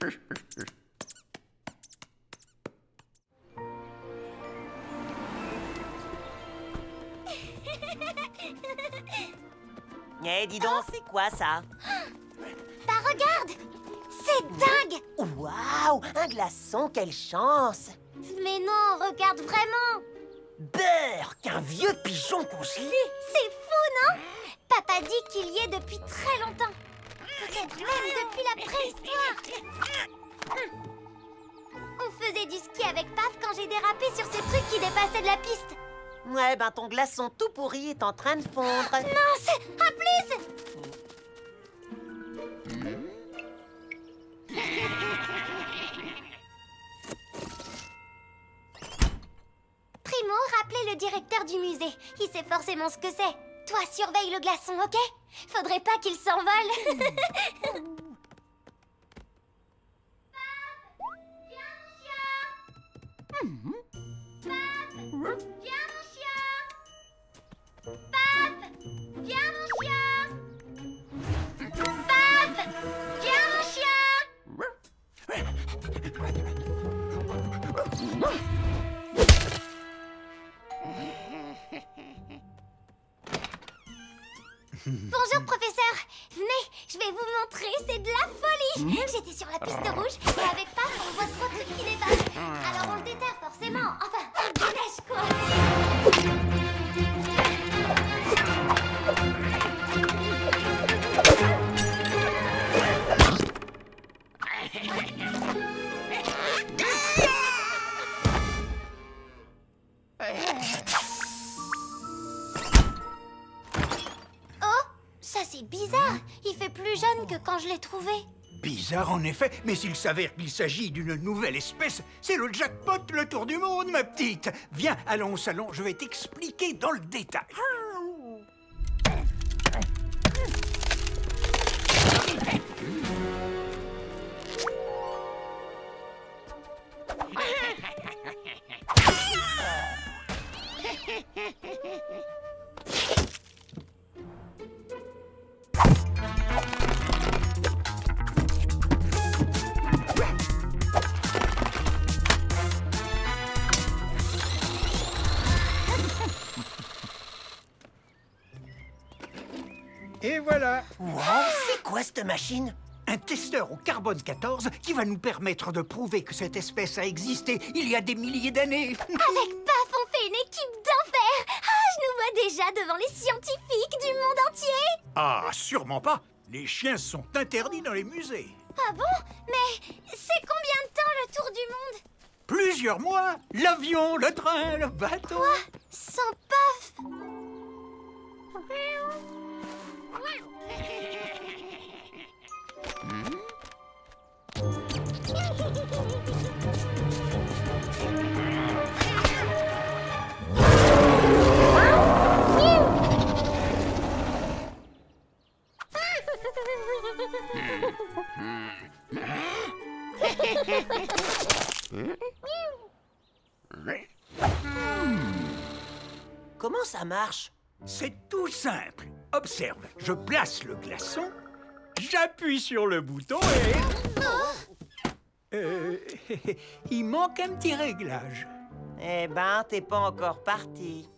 Eh, dis donc, c'est quoi ça? Bah regarde! C'est dingue! Waouh, un glaçon, quelle chance! Mais non, regarde vraiment! Beurre, qu'un vieux pigeon congelé! C'est fou, non? Papa dit qu'il y est depuis très longtemps. Peut-être même depuis la préhistoire. On faisait du ski avec Paf quand j'ai dérapé sur ce truc qui dépassait de la piste. Ouais, ben ton glaçon tout pourri est en train de fondre. Mince! À plus! Primo, rappelez le directeur du musée. Il sait forcément ce que c'est. Toi, surveille le glaçon, ok? Faudrait pas qu'il s'envole. Bonjour, professeur. Venez, je vais vous montrer, c'est de la folie. J'étais sur la piste rouge et avec Paf, on voit trois trucs qui dépassent. Alors on le déterre forcément. Enfin, on le déneige, quoi. Ça, c'est bizarre. Il fait plus jeune que quand je l'ai trouvé. Bizarre en effet, mais s'il s'avère qu'il s'agit d'une nouvelle espèce, c'est le jackpot, le tour du monde, ma petite. Viens, allons au salon, je vais t'expliquer dans le détail. Et voilà. Wow, c'est quoi cette machine? Un testeur au carbone 14 qui va nous permettre de prouver que cette espèce a existé il y a des milliers d'années. Avec Paf, on fait une équipe d'enfer. Ah, je nous vois déjà devant les scientifiques du monde entier. Ah, sûrement pas. Les chiens sont interdits dans les musées. Ah bon? Mais c'est combien de temps le tour du monde? Plusieurs mois. L'avion, le train, le bateau. Quoi? Sans Paf? Comment ça marche? C'est tout simple. Observe, je place le glaçon, j'appuie sur le bouton et... il manque un petit réglage. Eh ben, t'es pas encore parti.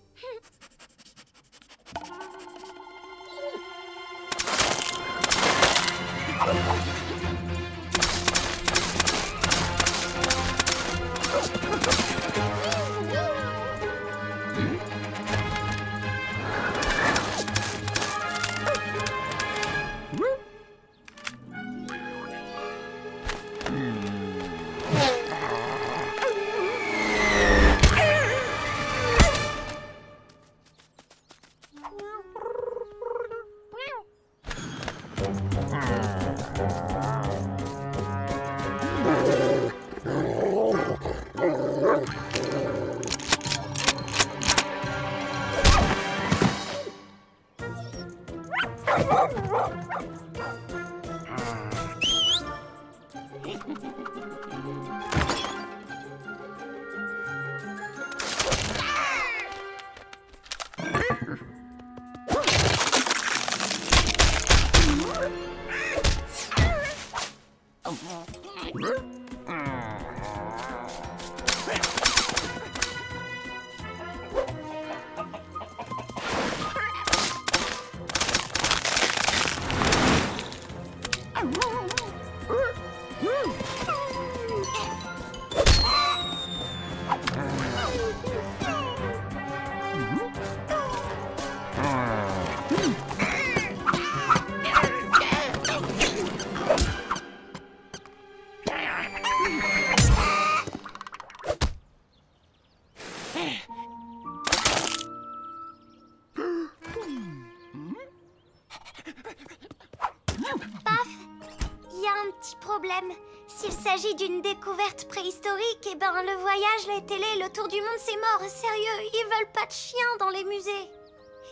S'il s'agit d'une découverte préhistorique, eh ben le voyage, la télé, le tour du monde, c'est mort. Sérieux, ils veulent pas de chiens dans les musées.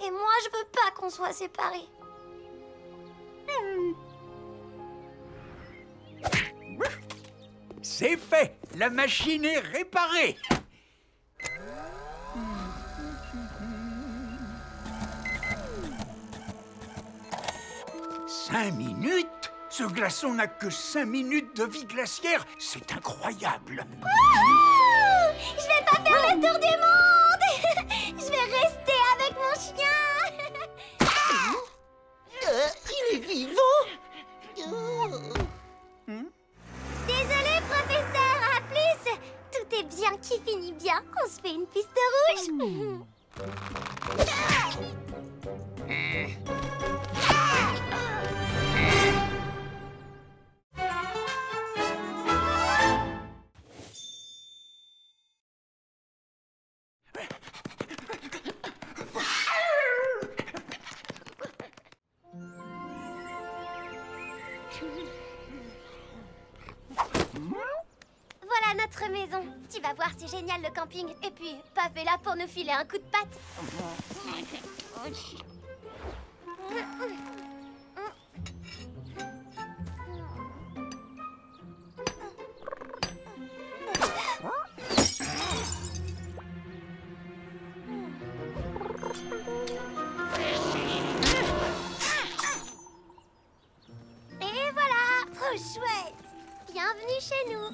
Et moi, je veux pas qu'on soit séparés. C'est fait! La machine est réparée! Cinq minutes? Ce glaçon n'a que 5 minutes de vie glaciaire. C'est incroyable. Oh, je vais pas faire le tour du monde. Je vais rester avec mon chien. Il est vivant. Désolé, professeur. À plus. Tout est bien qui finit bien. On se fait une piste rouge. Voilà notre maison. Tu vas voir, c'est génial le camping. Et puis, Paf est là pour nous filer un coup de patte. Et voilà, trop chouette. Bienvenue chez nous.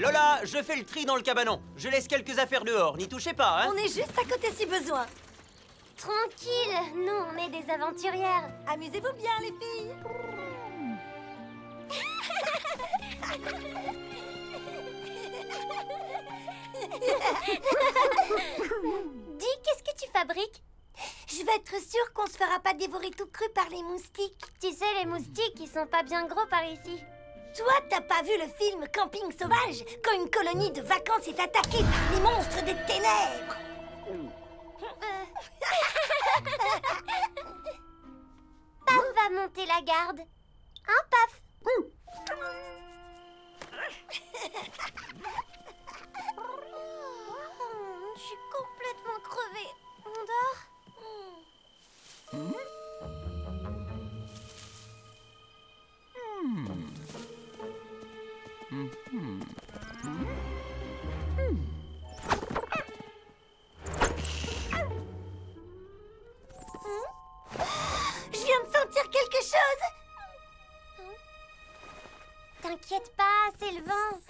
Lola, je fais le tri dans le cabanon. Je laisse quelques affaires dehors. N'y touchez pas, hein? On est juste à côté si besoin. Tranquille, nous on est des aventurières. Amusez-vous bien les filles. Dis, qu'est-ce que tu fabriques? Je vais être sûre qu'on se fera pas dévorer tout cru par les moustiques. Tu sais, les moustiques, ils sont pas bien gros par ici. Toi, t'as pas vu le film Camping Sauvage, quand une colonie de vacances est attaquée par les monstres des ténèbres? Paf va monter la garde. Hein, Paf? Je suis complètement crevée. On dort? Je viens de sentir quelque chose. T'inquiète pas, c'est le vent.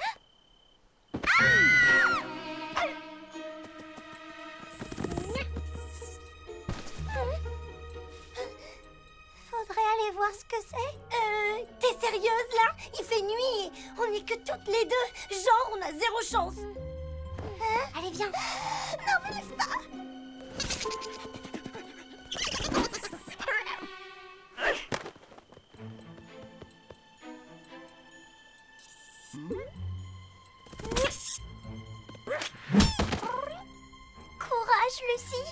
Faudrait aller voir ce que c'est. T'es sérieuse là? Il fait nuit et on est que toutes les deux. Genre, on a zéro chance. Allez, viens. Non, me laisse pas. Courage, Lucie.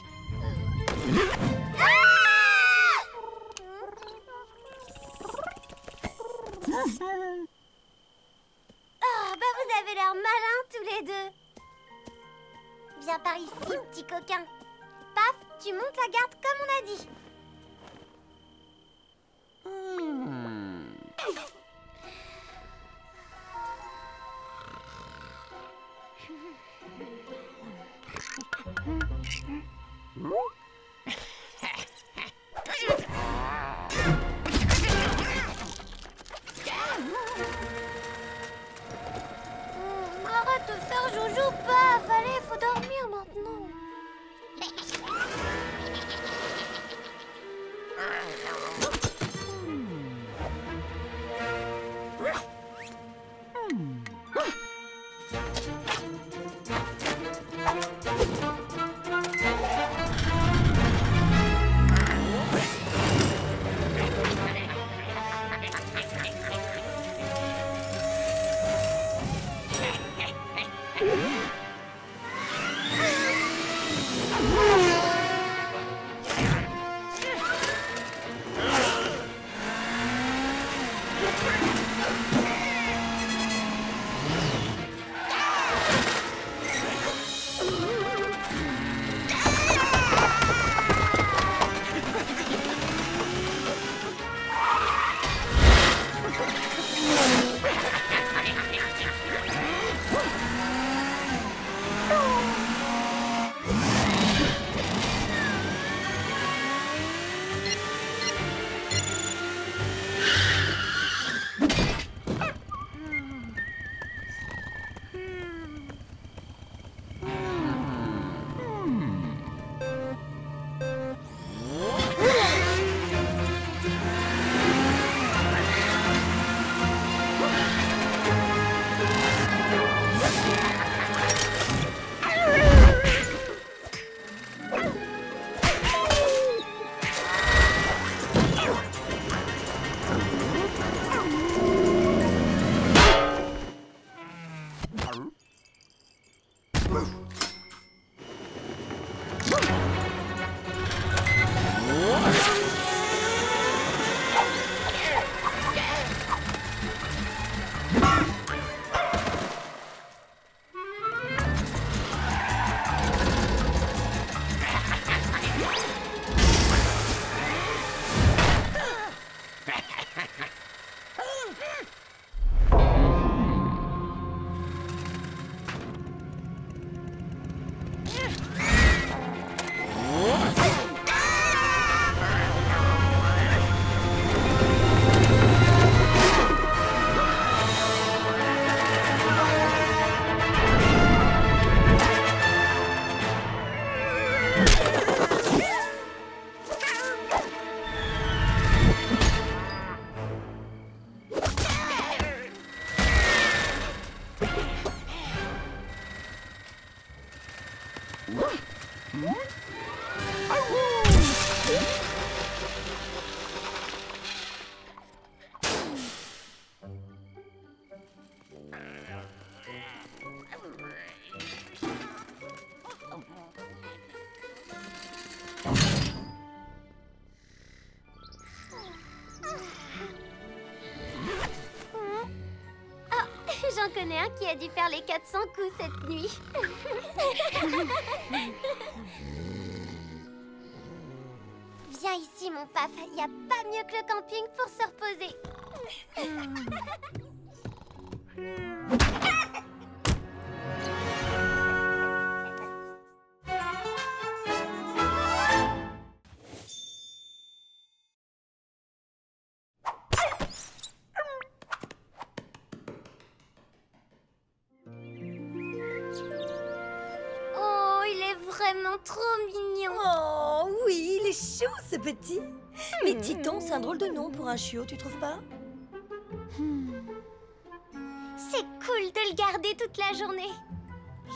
Oh, bah vous avez l'air malins tous les deux. Viens par ici, petit coquin. Paf, tu montes la garde comme on a dit. connais un qui a dû faire les 400 coups cette nuit. Viens ici, mon paf. Y a pas mieux que le camping pour se reposer. Oh, il est vraiment trop mignon. Oh oui, il est chou ce petit. Mais Titan, c'est un drôle de nom pour un chiot, tu trouves pas? C'est cool de le garder toute la journée.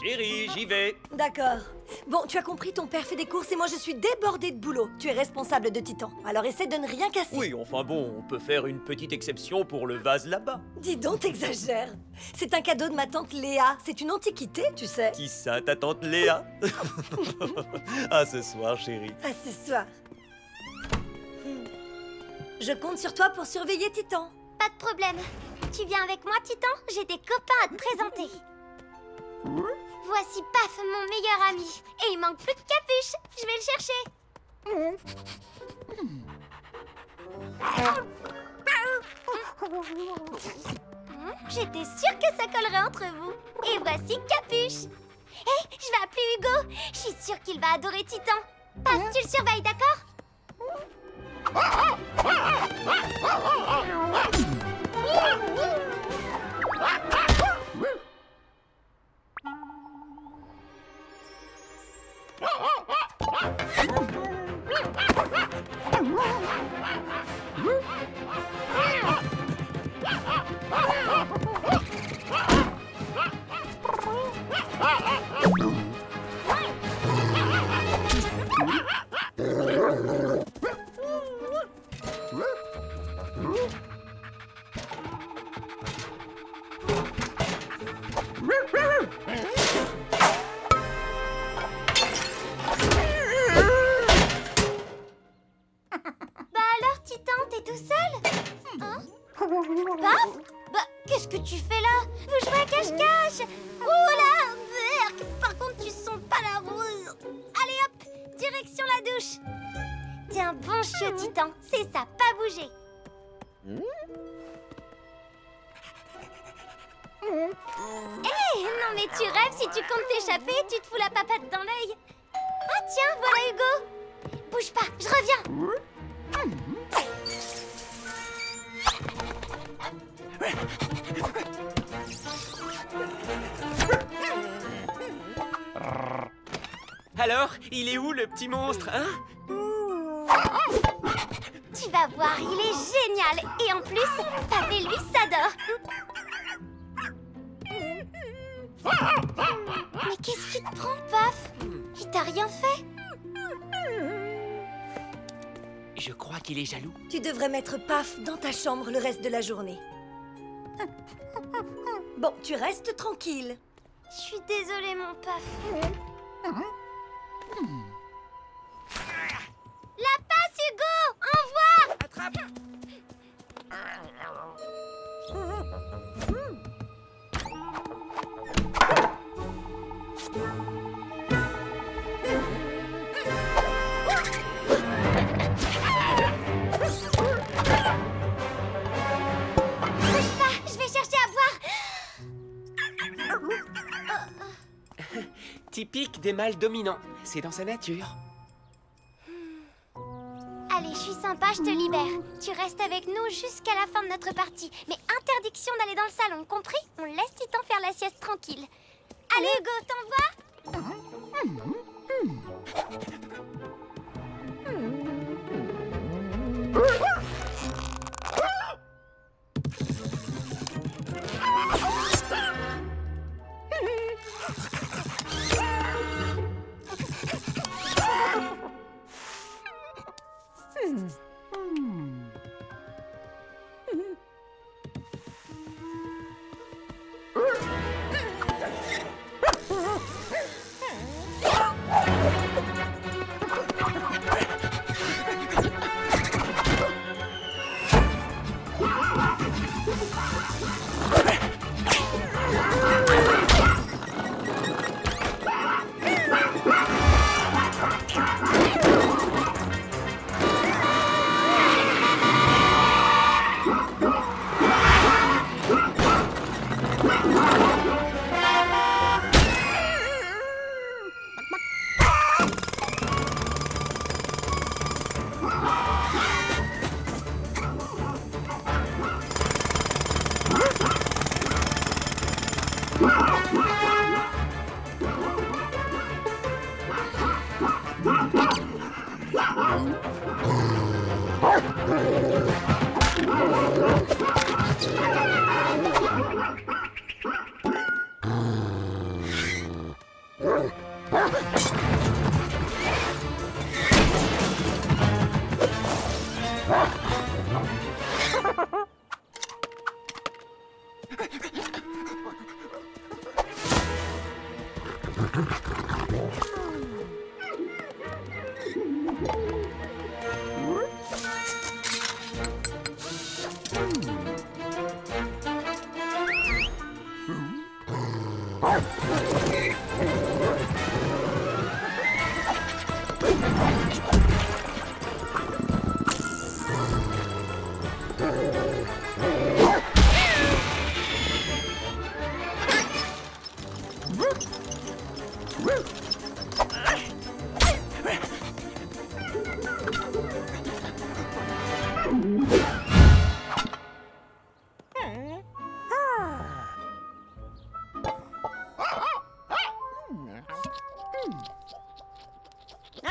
Chérie, j'y vais. D'accord. Bon, tu as compris, ton père fait des courses et moi je suis débordée de boulot. Tu es responsable de Titan, alors essaie de ne rien casser. Oui, enfin bon, on peut faire une petite exception pour le vase là-bas. Dis donc, t'exagères. C'est un cadeau de ma tante Léa. C'est une antiquité, tu sais. Qui ça, ta tante Léa? À ce soir, chérie. À ce soir. Je compte sur toi pour surveiller Titan. Pas de problème. Tu viens avec moi, Titan? J'ai des copains à te présenter. Voici Paf, mon meilleur ami. Et il manque plus de Capuche. Je vais le chercher. J'étais sûre que ça collerait entre vous. Et voici Capuche. Hé, je vais appeler Hugo. Je suis sûre qu'il va adorer Titan. Paf, tu le surveilles, d'accord? Bah alors, Titan, t'es tout seul? Hein? Paf? Bah, qu'est-ce que tu fais là? Vous jouez à cache-cache? Oula, berk. Par contre, tu sens pas la rose. Allez hop, direction la douche. T'es un bon chiot, Titan. C'est ça, pas bouger. Non mais tu rêves, si tu comptes t'échapper, tu te fous la papate dans l'œil. Ah tiens, voilà Hugo. Bouge pas, je reviens. Alors, il est où le petit monstre, hein? Tu vas voir, il est génial. Et en plus, Paf et lui s'adorent. Mais qu'est-ce qui te prend, Paf? Il t'a rien fait? Je crois qu'il est jaloux. Tu devrais mettre Paf dans ta chambre le reste de la journée. Bon, tu restes tranquille. Je suis désolée, mon Paf. La passe, Hugo! Envoie! Attrape! Bouge pas, je vais chercher à boire. Typique des mâles dominants. C'est dans sa nature. Allez, je suis sympa, je te libère. Tu restes avec nous jusqu'à la fin de notre partie. Mais interdiction d'aller dans le salon, compris? On laisse Titan faire la sieste tranquille. Allez, Hugo, t'envoies?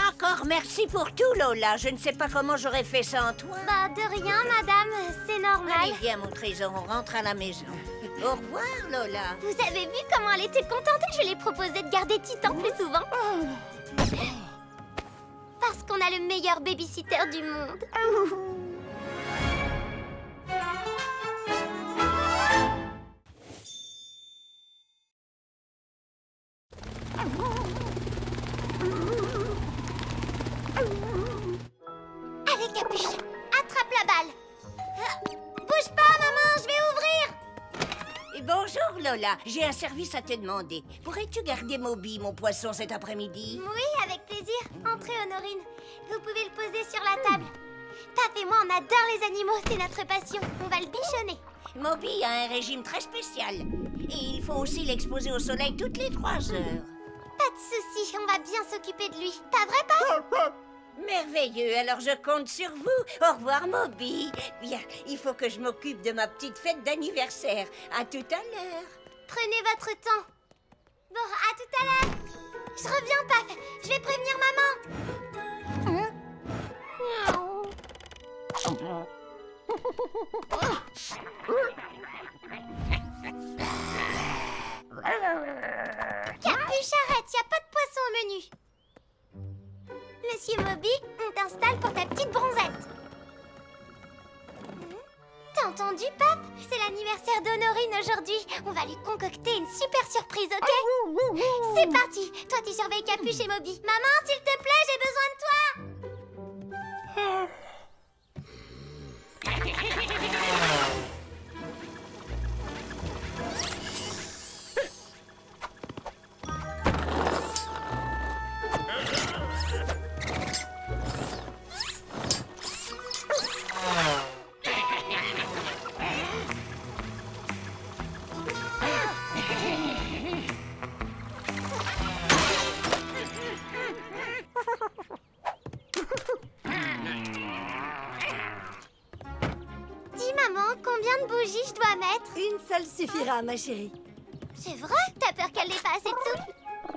Encore merci pour tout, Lola. Je ne sais pas comment j'aurais fait sans toi. Bah, de rien, madame. C'est normal. Allez, viens, mon trésor, on rentre à la maison. Au revoir, Lola. Vous avez vu comment elle était contente que je lui ai proposé de garder Titan plus souvent? Parce qu'on a le meilleur babysitter du monde. Allez, Capuche, attrape la balle. Bouge pas, maman, je vais ouvrir. Et bonjour, Lola. J'ai un service à te demander. Pourrais-tu garder Moby, mon poisson, cet après-midi? Oui, avec plaisir. Entrez, Honorine. Vous pouvez le poser sur la table. Pap et moi, on adore les animaux, c'est notre passion. On va le bichonner. Moby a un régime très spécial. Et il faut aussi l'exposer au soleil toutes les 3 heures. Pas de souci, on va bien s'occuper de lui. Pas vrai, Pap? Merveilleux, alors je compte sur vous. Au revoir, Moby. Bien, il faut que je m'occupe de ma petite fête d'anniversaire. À tout à l'heure. Prenez votre temps. Bon, à tout à l'heure. Je reviens, Pap. Je vais prévenir maman. Capuche, arrête, y a pas de poisson au menu. Monsieur Moby, on t'installe pour ta petite bronzette. T'as entendu, Pap? C'est l'anniversaire d'Honorine aujourd'hui. On va lui concocter une super surprise, ok? C'est parti. Toi, tu surveilles Capuche et Moby. Maman, s'il te plaît, j'ai besoin de toi. Dis, maman, combien de bougies je dois mettre? Une seule suffira, ma chérie. C'est vrai? T'as peur qu'elle n'ait pas assez de soupe?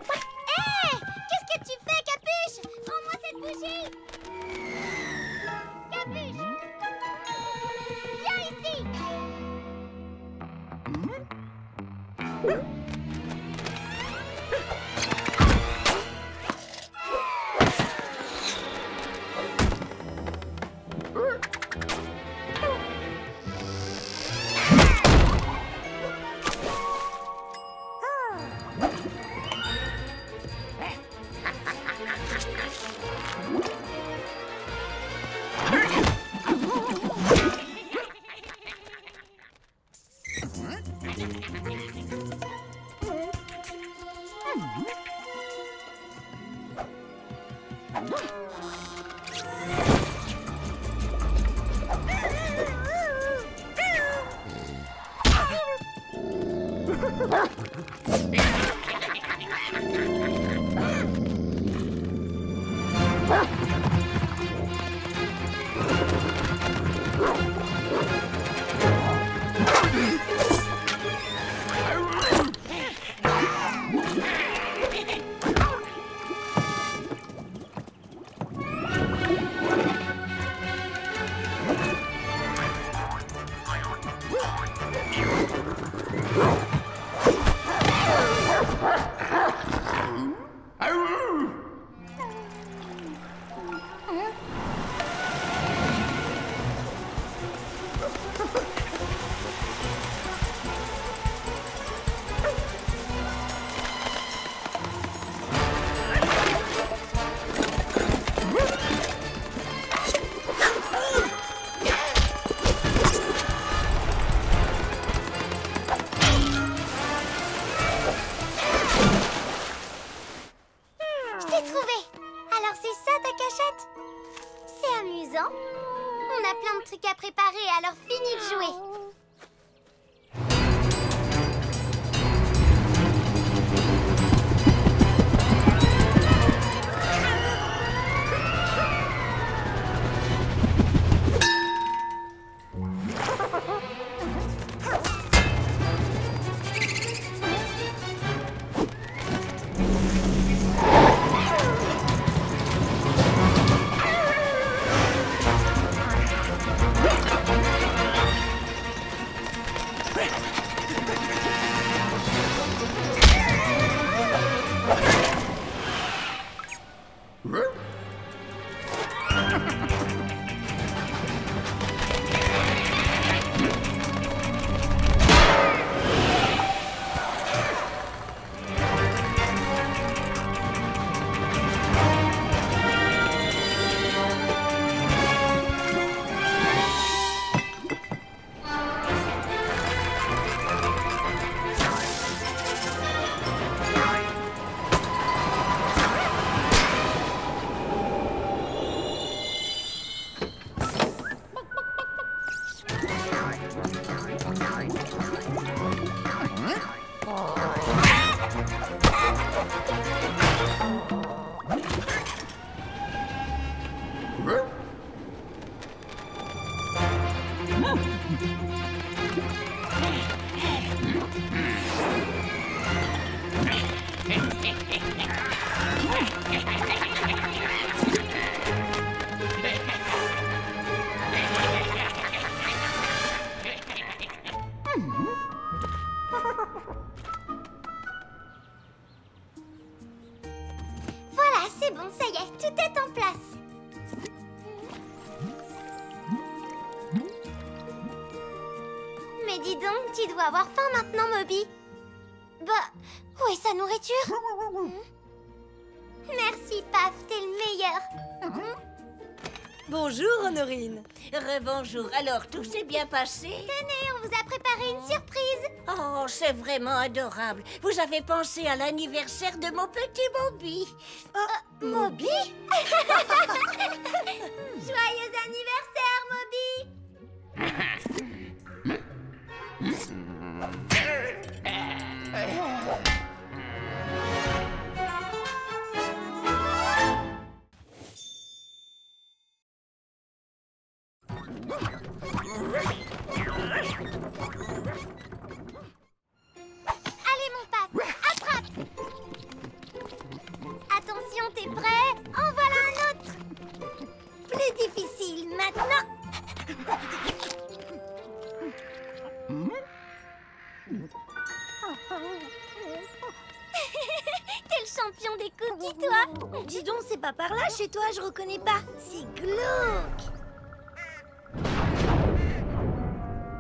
Hé! Qu'est-ce que tu fais, Capuche? Rends-moi cette bougie! Capuche! Viens ici! cachette. C'est amusant. On a plein de trucs à préparer, alors fini de jouer. Voilà, c'est bon, ça y est, tout est en place. Mais dis donc, tu dois avoir faim maintenant, Moby. Bah, où est sa nourriture? Merci, Paf, t'es le meilleur. Bonjour, Honorine. Rebonjour. Alors, tout s'est bien passé? Tenez, on vous a préparé une surprise. Oh, c'est vraiment adorable. Vous avez pensé à l'anniversaire de mon petit Moby. Moby? Joyeux anniversaire, Moby. Allez, mon Paf, attrape. Attention, t'es prêt? En voilà un autre. Plus difficile maintenant. T'es le champion des cookies, toi. Dis donc, c'est pas par là chez toi, je reconnais pas. C'est glauque.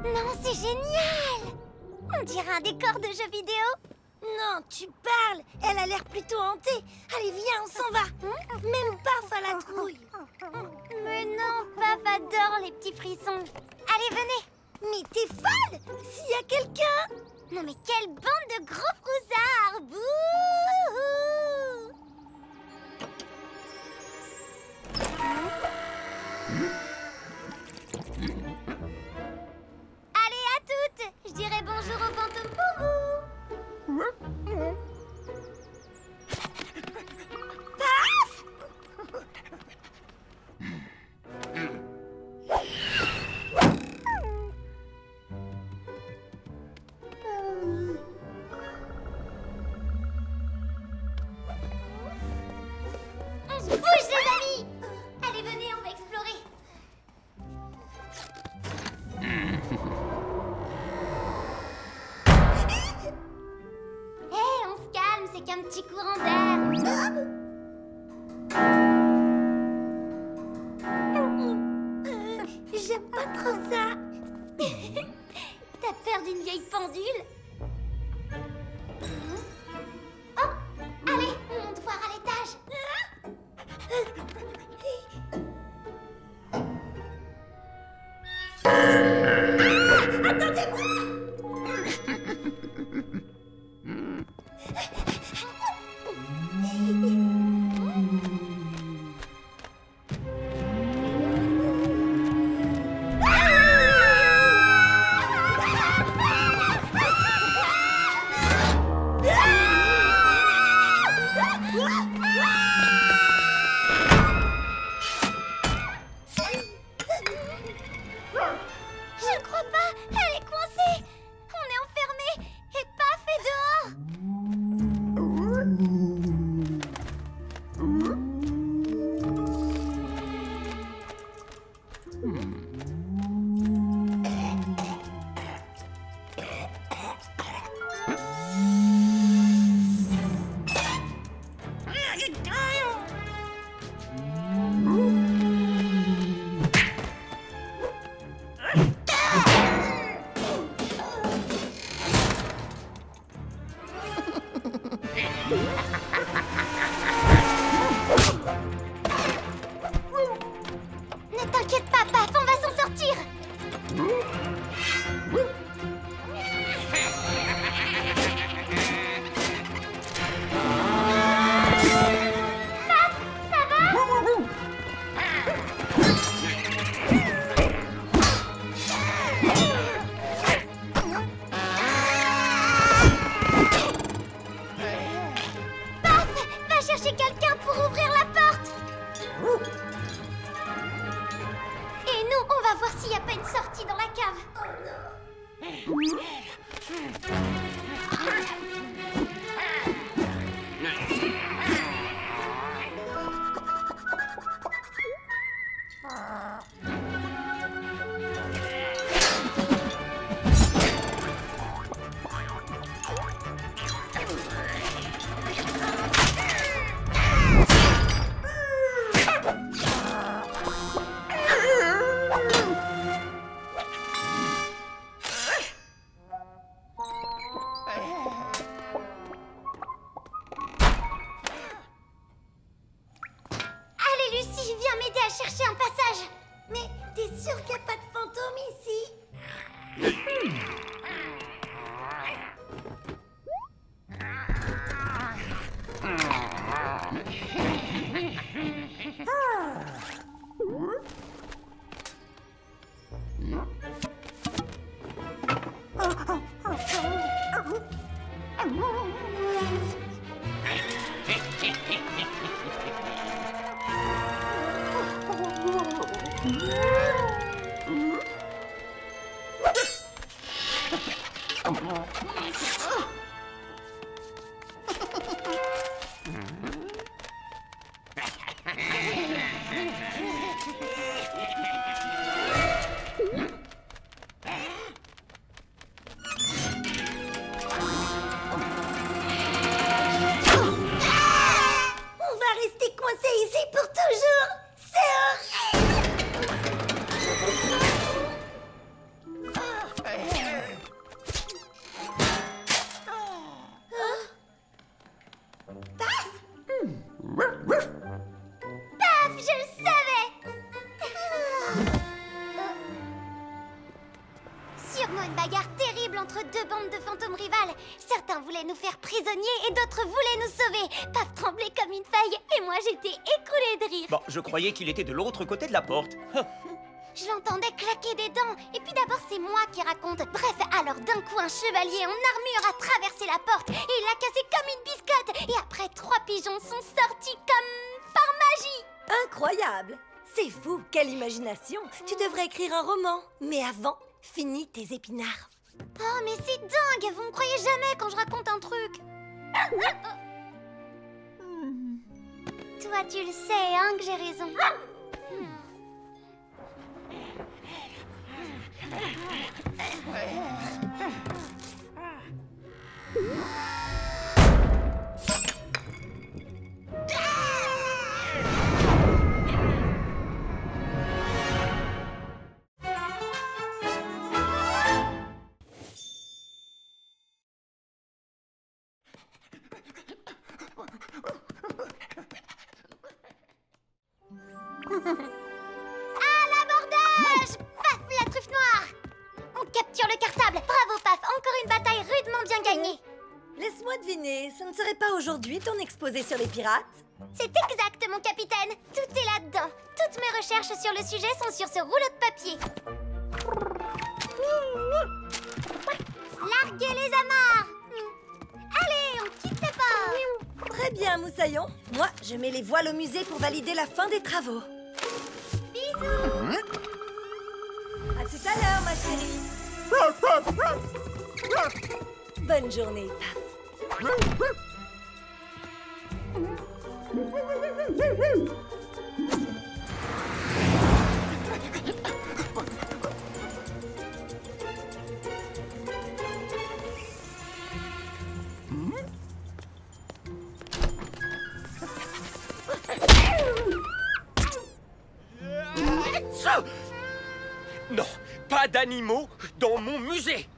Non, c'est génial. On dirait un décor de jeu vidéo. Non, tu parles. Elle a l'air plutôt hantée. Allez, viens, on s'en va. Même Paf à la trouille. Mais non, Paf adore les petits frissons. Allez, venez. Mais t'es folle. S'il y a quelqu'un. Non, mais quelle bande de gros froussards. Bouhou. Allez, à toutes. Je dirai bonjour aux fantômes pour vous. Paf! On se bouge, les amis. Allez, venez, on va explorer. Hé, on se calme, c'est qu'un petit courant d'air. J'aime pas trop ça. T'as peur d'une vieille pendule? Oh, allez, on monte voir à l'étage. voir s'il n'y a pas une sortie dans la cave. Oh non. Chercher un passage. Mais t'es sûr qu'il n'y a pas de fantôme ici? Nous faire prisonniers et d'autres voulaient nous sauver. Paf tremblait comme une feuille et moi j'étais écroulée de rire. Bon, je croyais qu'il était de l'autre côté de la porte. Je l'entendais claquer des dents. Et puis d'abord c'est moi qui raconte. Bref, alors d'un coup un chevalier en armure a traversé la porte et il l'a cassée comme une biscotte. Et après 3 pigeons sont sortis comme par magie. Incroyable! C'est fou, quelle imagination! Tu devrais écrire un roman. Mais avant, finis tes épinards. Oh, mais c'est dingue! Vous me croyez jamais quand je raconte un truc! Toi, tu le sais, hein, que j'ai raison. À l'abordage! Paf, la truffe noire! On capture le cartable! Bravo, Paf! Encore une bataille rudement bien gagnée! Laisse-moi deviner, ce ne serait pas aujourd'hui ton exposé sur les pirates? C'est exact, mon capitaine! Tout est là-dedans! Toutes mes recherches sur le sujet sont sur ce rouleau de papier! Larguez les amarres! Allez, on quitte le port! Très bien, Moussaillon. Moi, je mets les voiles au musée pour valider la fin des travaux. Bisous! À tout à l'heure, ma chérie. Bonne journée, Paf. Non, pas d'animaux dans mon musée.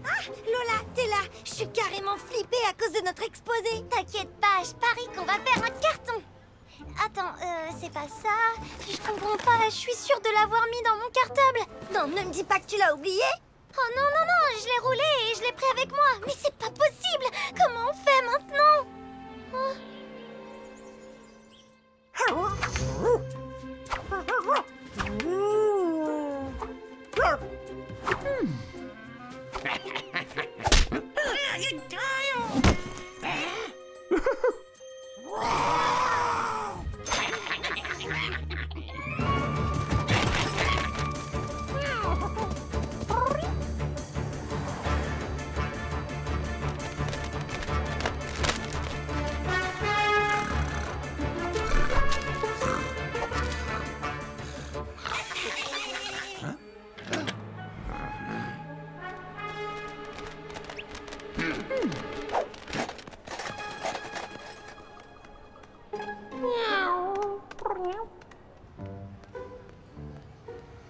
Ah, Lola, t'es là! Je suis carrément flippée à cause de notre exposé! T'inquiète pas, je parie qu'on va faire un carton! Attends, c'est pas ça? Je comprends pas, je suis sûre de l'avoir mis dans mon cartable! Non, ne me dis pas que tu l'as oublié! Oh non, non, non, je l'ai roulé et je l'ai pris avec moi! Mais c'est pas possible! Comment on fait maintenant? Oh.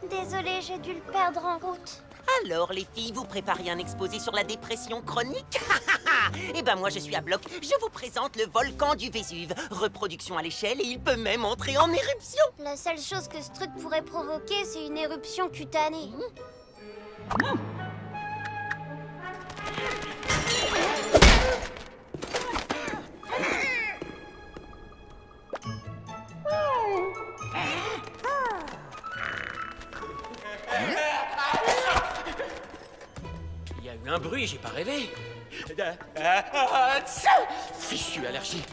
Désolée, j'ai dû le perdre en route. Alors, les filles, vous préparez un exposé sur la dépression chronique? Eh ben moi, je suis à bloc. Je vous présente le volcan du Vésuve. Reproduction à l'échelle et il peut même entrer en éruption. La seule chose que ce truc pourrait provoquer, c'est une éruption cutanée. Il y a eu un bruit, j'ai pas rêvé. Fichue allergie.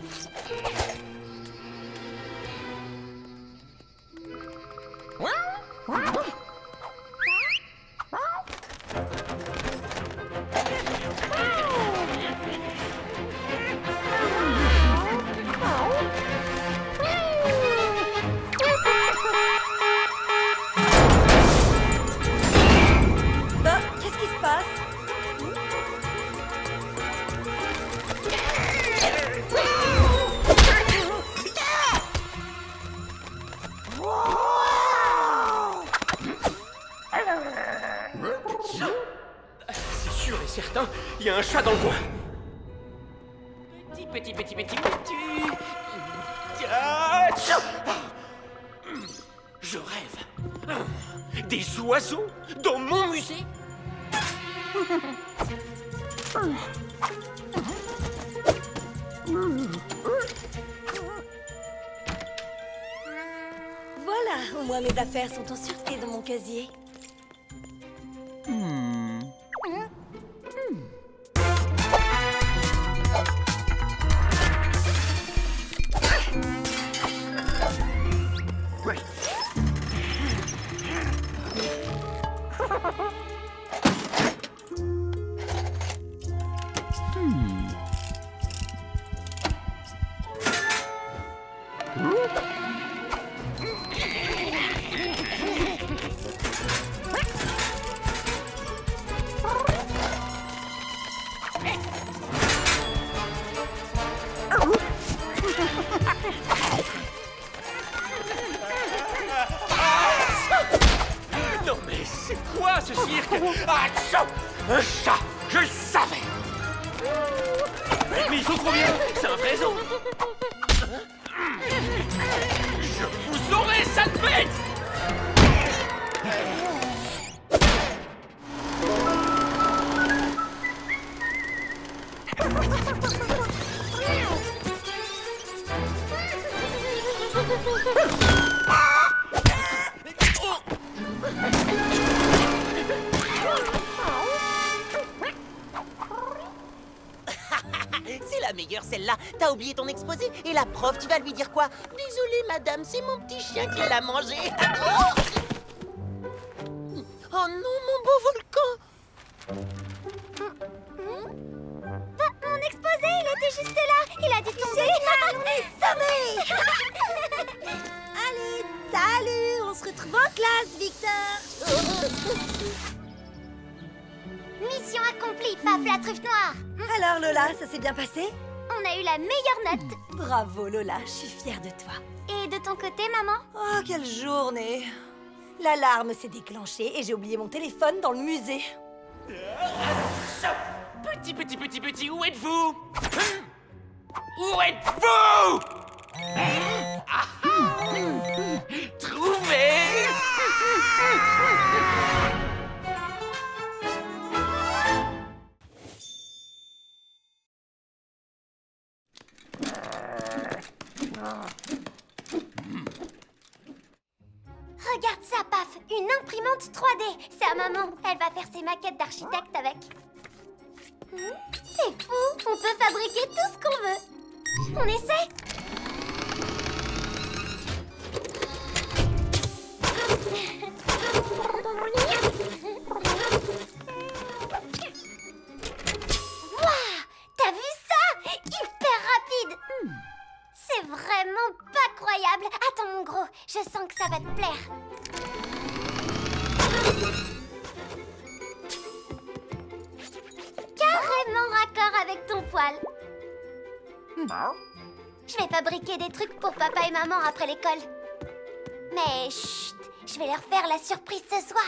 Ben, qu'est-ce qui se passe? C'est sûr et certain, il y a un chat dans le coin. Petit. Je rêve. Des oiseaux dans mon musée? Voilà, au moins mes affaires sont en sûreté dans mon casier. Ouais. Non mais c'est quoi ce cirque? Ah, tchou! Un chat! Je le savais! Mais ils sont trop bien! C'est un vrai zoo! Je vous aurai, sale bête! C'est la meilleure, celle-là. T'as oublié ton exposé? Et la prof, tu vas lui dire quoi? Désolée, madame, c'est mon petit chien qui l'a mangé. Oh non, mon beau volcan! Mon exposé, il était juste là. Il a dû tomber. On est sauvés. Allez, salut! On se retrouve en classe, Victor! Mission accomplie, Paf la truffe noire. Alors Lola, ça s'est bien passé? On a eu la meilleure note. Bravo Lola, je suis fière de toi. Et de ton côté, maman? Oh, quelle journée! L'alarme s'est déclenchée et j'ai oublié mon téléphone dans le musée. Petit, où êtes-vous? Où êtes-vous? Trouvé! Regarde ça, Paf, une imprimante 3D. C'est à maman, elle va faire ses maquettes d'architecte avec. C'est fou, on peut fabriquer tout ce qu'on veut. On essaie? Waouh! T'as vu ça? Hyper rapide! C'est vraiment pas croyable! Attends mon gros, je sens que ça va te plaire. Carrément raccord avec ton poil. Je vais fabriquer des trucs pour papa et maman après l'école. Mais chut, je vais leur faire la surprise ce soir.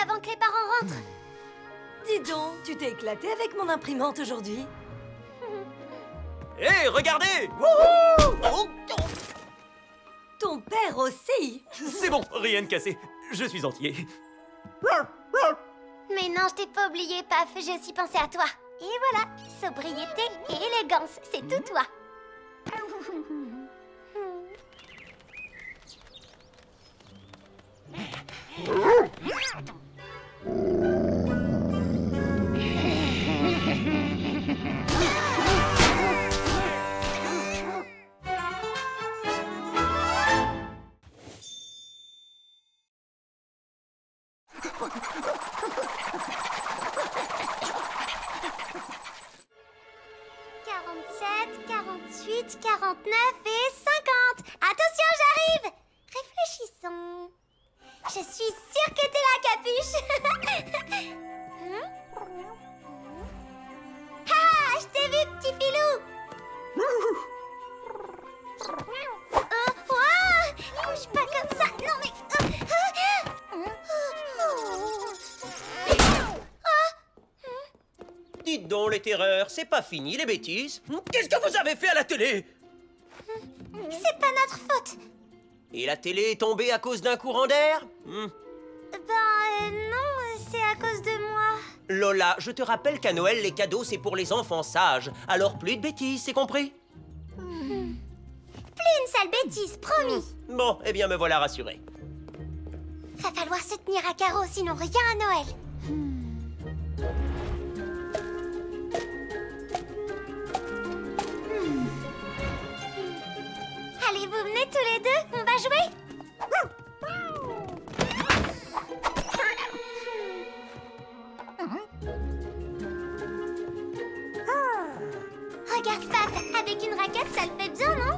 Avant que les parents rentrent. Dis donc, tu t'es éclaté avec mon imprimante aujourd'hui. Hé, regardez! Wouhou! Oh, oh. Ton père aussi. C'est bon, rien de cassé. Je suis entier. Mais non, je t'ai pas oublié, Paf. J'ai aussi pensé à toi. Et voilà, sobriété et élégance, c'est tout toi. Et 50. Attention, j'arrive. Réfléchissons. Je suis sûre que t'es la capuche. Ah, je t'ai vu, petit filou. Bouge pas comme ça. Non mais... Dites donc, les terreurs, c'est pas fini, les bêtises. Qu'est-ce que vous avez fait à la télé? C'est pas notre faute. Et la télé est tombée à cause d'un courant d'air? Non, c'est à cause de moi. Lola, je te rappelle qu'à Noël, les cadeaux, c'est pour les enfants sages. Alors plus de bêtises, c'est compris? Plus une sale bêtise, promis. Bon, eh bien, me voilà rassuré. Va falloir se tenir à carreau, sinon rien à Noël. Allez, vous venez tous les deux, on va jouer. Regarde, Paf, avec une raquette, ça le fait bien, non?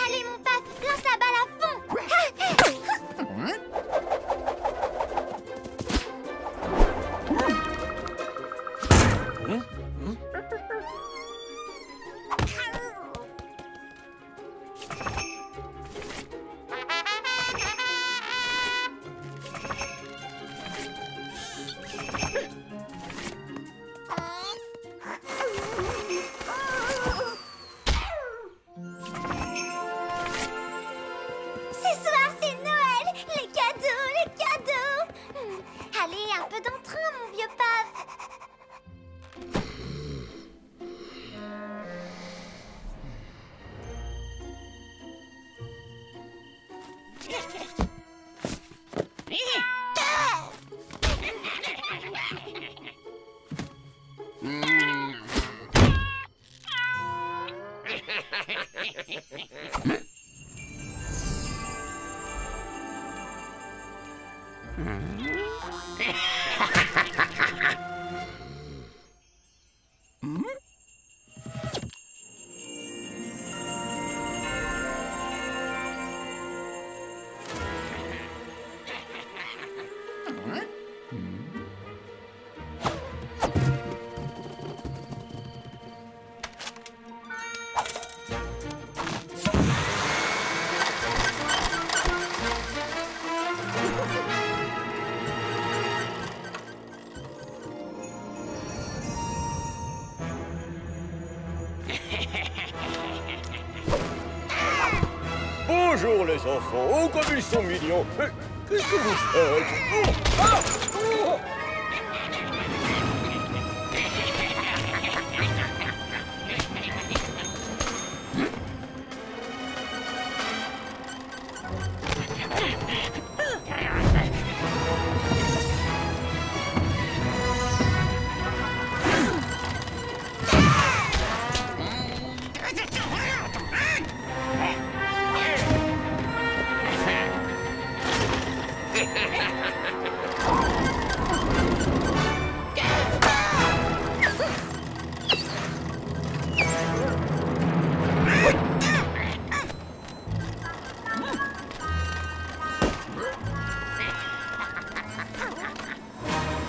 Allez, mon Paf, lance la balle à fond. Bonjour les enfants, oh comme ils sont mignons. Qu'est-ce que vous faites? Oh, ah, oh.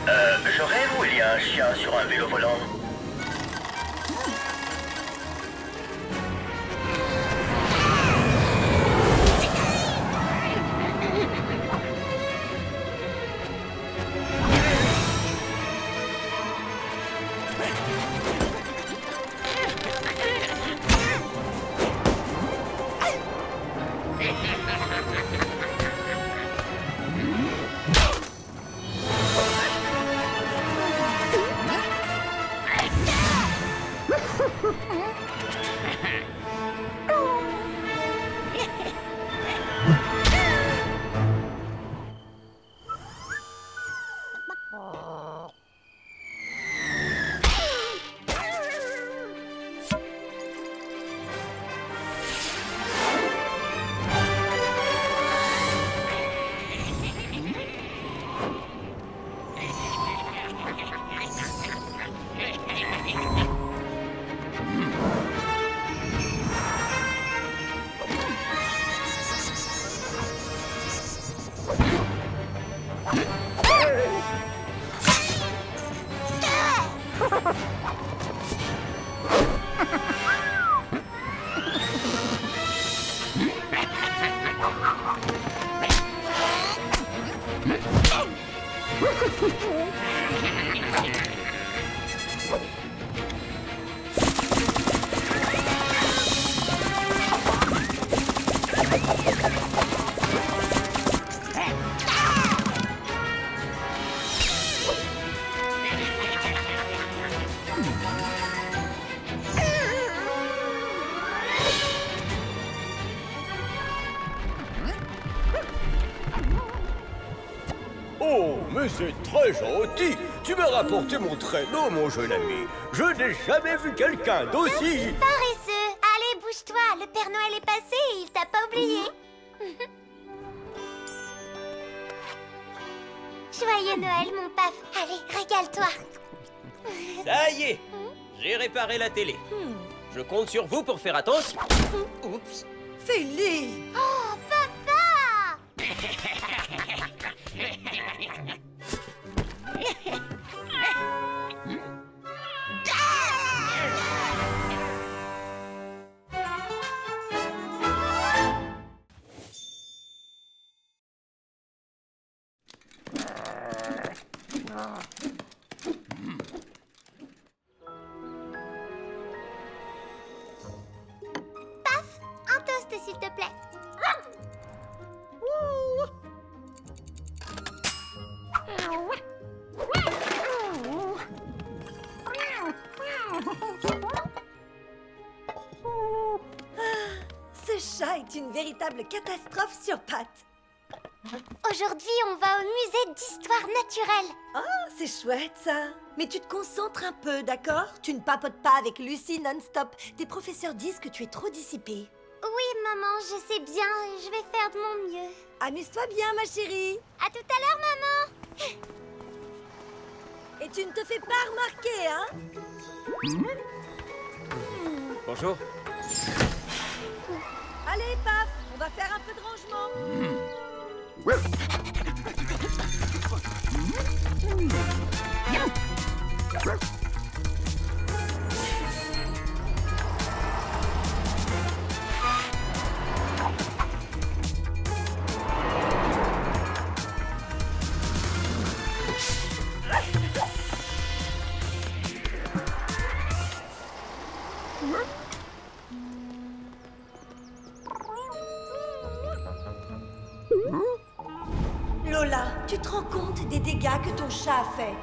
Je rêve où il y a un chien sur un vélo volant. Oh, mais c'est très gentil. Tu m'as rapporté mon traîneau, mon jeune ami. Je n'ai jamais vu quelqu'un d'aussi... Paresseux. Allez, bouge-toi. Le Père Noël est passé et il t'a pas oublié. Joyeux Noël, mon paf. Allez, régale-toi. Ça y est, j'ai réparé la télé. Je compte sur vous pour faire attention. Oups. Philippe! Oh, papa! Paf, un toast s'il te plaît. Ce chat est une véritable catastrophe sur pattes. Aujourd'hui, on va au musée d'histoire naturelle. Oh, c'est chouette ça. Mais tu te concentres un peu, d'accord? Tu ne papotes pas avec Lucie non-stop. Tes professeurs disent que tu es trop dissipée. Oui, maman, je sais bien. Je vais faire de mon mieux. Amuse-toi bien, ma chérie. À tout à l'heure, maman. Et tu ne te fais pas remarquer, hein? Bonjour. Allez, paf, on va faire un peu de rangement. Lola, tu te rends compte des dégâts que ton chat a fait?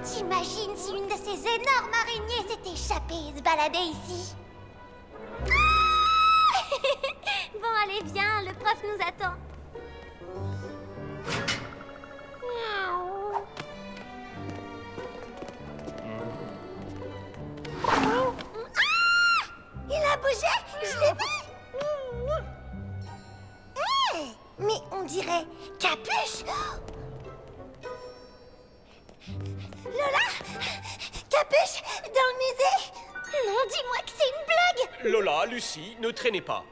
T'imagines si une de ces énormes araignées s'est échappée et se baladait ici? Bon, allez, viens, le prof nous attend. Capuche, dans le musée? Non, dis-moi que c'est une blague! Lola, Lucie, ne traînez pas.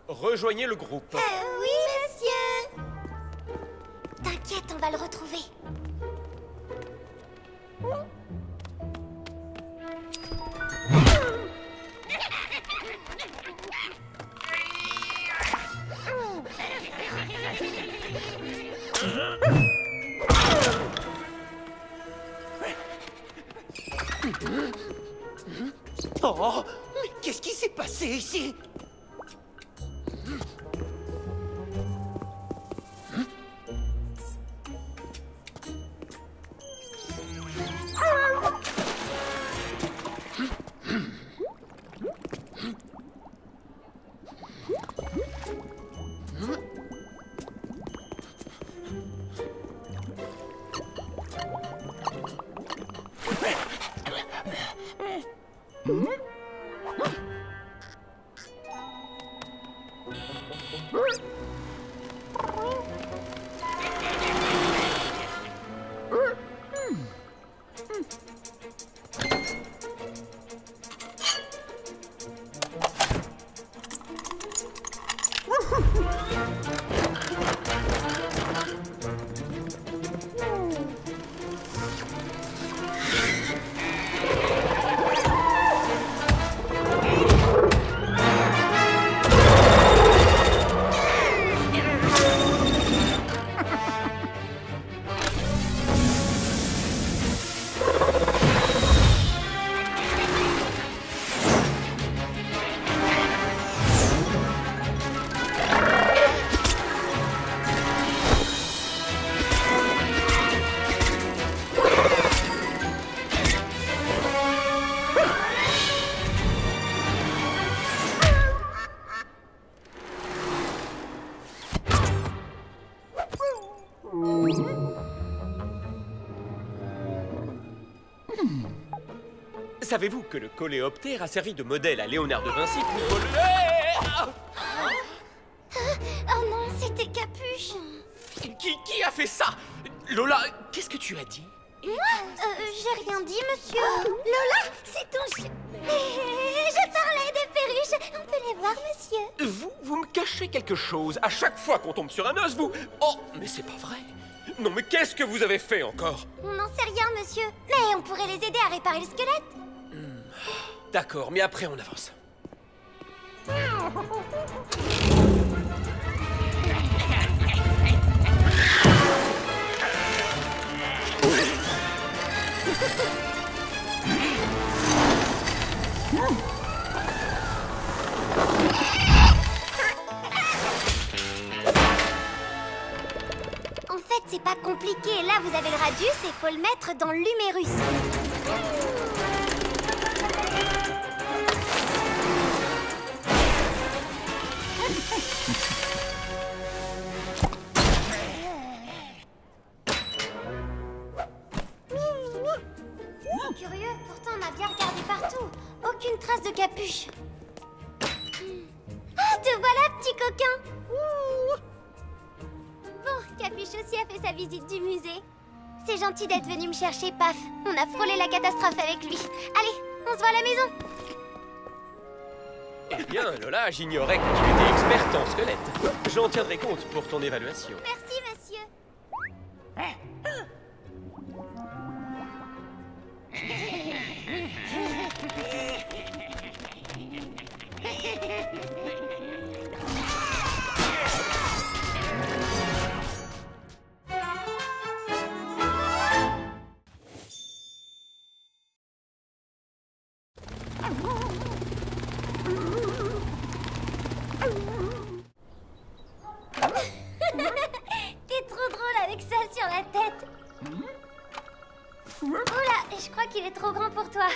Rejoignez le groupe. Oui, monsieur! T'inquiète, on va le retrouver. Oh, mais qu'est-ce qui s'est passé ici? Savez-vous que le coléoptère a servi de modèle à Léonard de Vinci pour voler... Oh non, c'était Capuche. Qui a fait ça? Lola, qu'est-ce que tu as dit? Moi j'ai rien dit, monsieur. Lola, c'est ton chien. Je parlais des perruches. On peut les voir, monsieur? Vous me cachez quelque chose. À chaque fois qu'on tombe sur un os, vous... Oh, mais c'est pas vrai. Non, mais qu'est-ce que vous avez fait encore? On n'en sait rien, monsieur. Mais on pourrait les aider à réparer le squelette. D'accord, mais après on avance. En fait, c'est pas compliqué. Là, vous avez le radius et faut le mettre dans l'humérus. C'est curieux, pourtant on a bien regardé partout. Aucune trace de Capuche. Ah, te voilà, petit coquin. Bon, Capuche aussi a fait sa visite du musée. C'est gentil d'être venu me chercher, Paf. On a frôlé la catastrophe avec lui. Allez, on se voit à la maison. Eh bien, Lola, j'ignorais que tu étais experte en squelette. J'en tiendrai compte pour ton évaluation. Merci, monsieur. T'es trop drôle avec ça sur la tête. Oula, je crois qu'il est trop grand pour toi.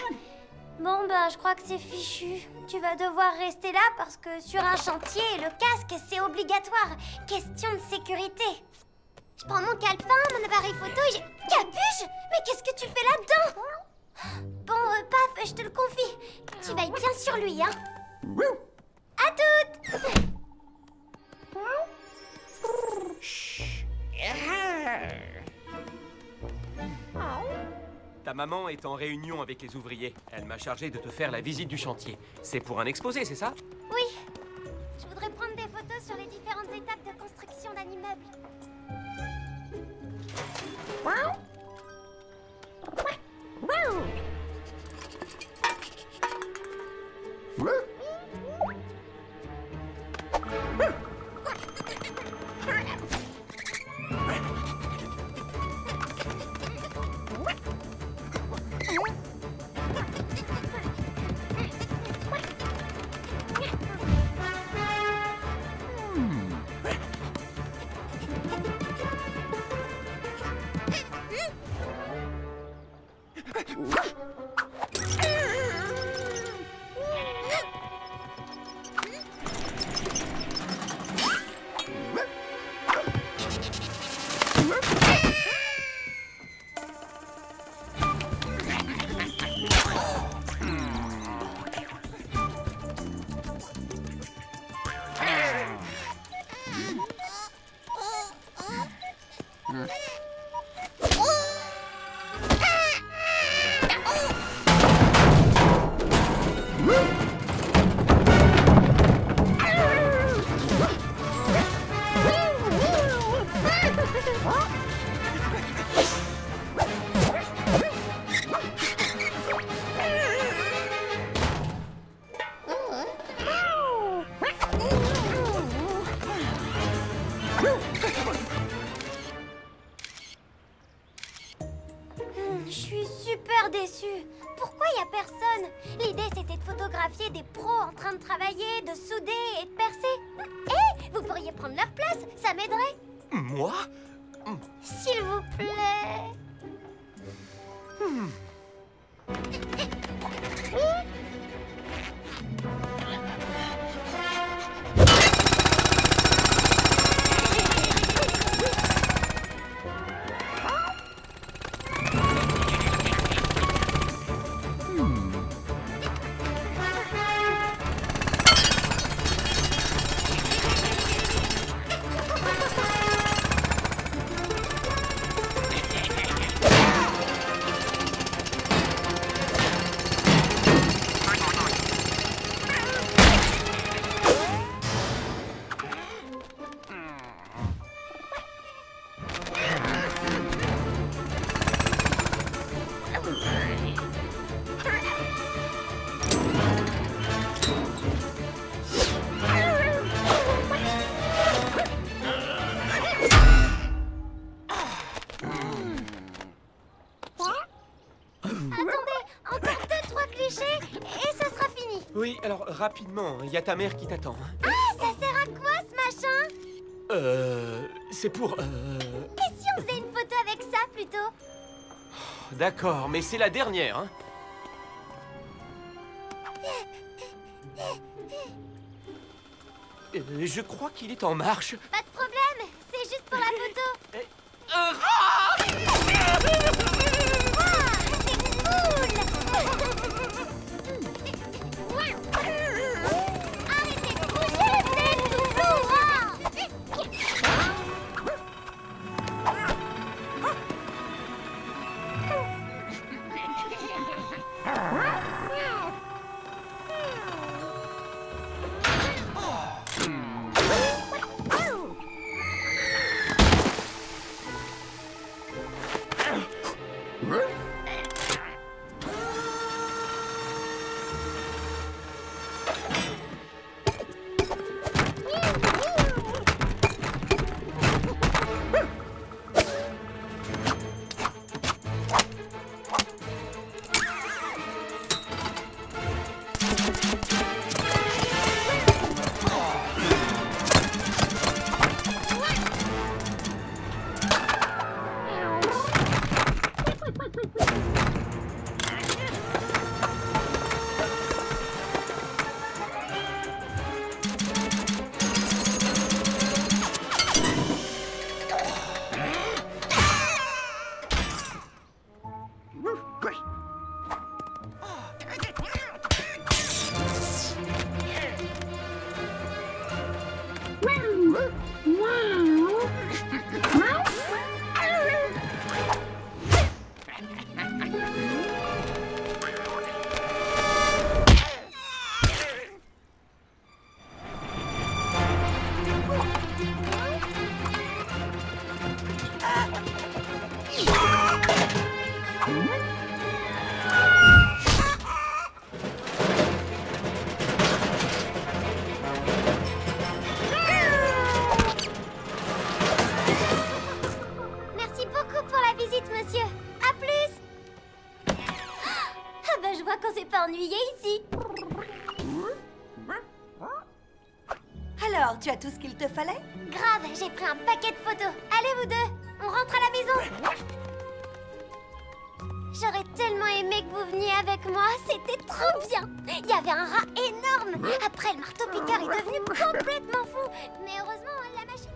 Bon, ben, je crois que c'est fichu. Tu vas devoir rester là parce que sur un chantier, le casque, c'est obligatoire. Question de sécurité. Je prends mon calepin, mon appareil photo et j'ai... Capuche! Mais qu'est-ce que tu fais là-dedans? Bon, Paf, je te le confie. Tu vas être bien sur lui, hein. À toutes! Ta maman est en réunion avec les ouvriers. Elle m'a chargé de te faire la visite du chantier. C'est pour un exposé, c'est ça? Oui. Je voudrais prendre des photos sur les différentes étapes de construction d'un immeuble. Je suis super déçue. Pourquoi il y a personne? L'idée c'était de photographier des pros en train de travailler, de souder et de percer. Hé, vous pourriez prendre leur place, ça m'aiderait. Moi? S'il vous plaît. Oui, alors rapidement, il y a ta mère qui t'attend. Ah, ça sert à quoi ce machin? C'est pour... Et si on faisait une photo avec ça plutôt? D'accord, mais c'est la dernière, hein. Je crois qu'il est en marche. Pas de problème, c'est juste pour la photo. Arrêtez de bouger, vous êtes tout Merci beaucoup pour la visite, monsieur. À plus. Ah bah, je vois qu'on s'est pas ennuyé ici. Alors, tu as tout ce qu'il te fallait? Grave, j'ai pris un paquet de photos. Allez, vous deux, on rentre à la maison. J'aurais tellement aimé que vous veniez avec moi, c'était trop bien. Il y avait un rat énorme. Après, le marteau-piqueur est devenu complètement fou. Mais heureusement, la machine...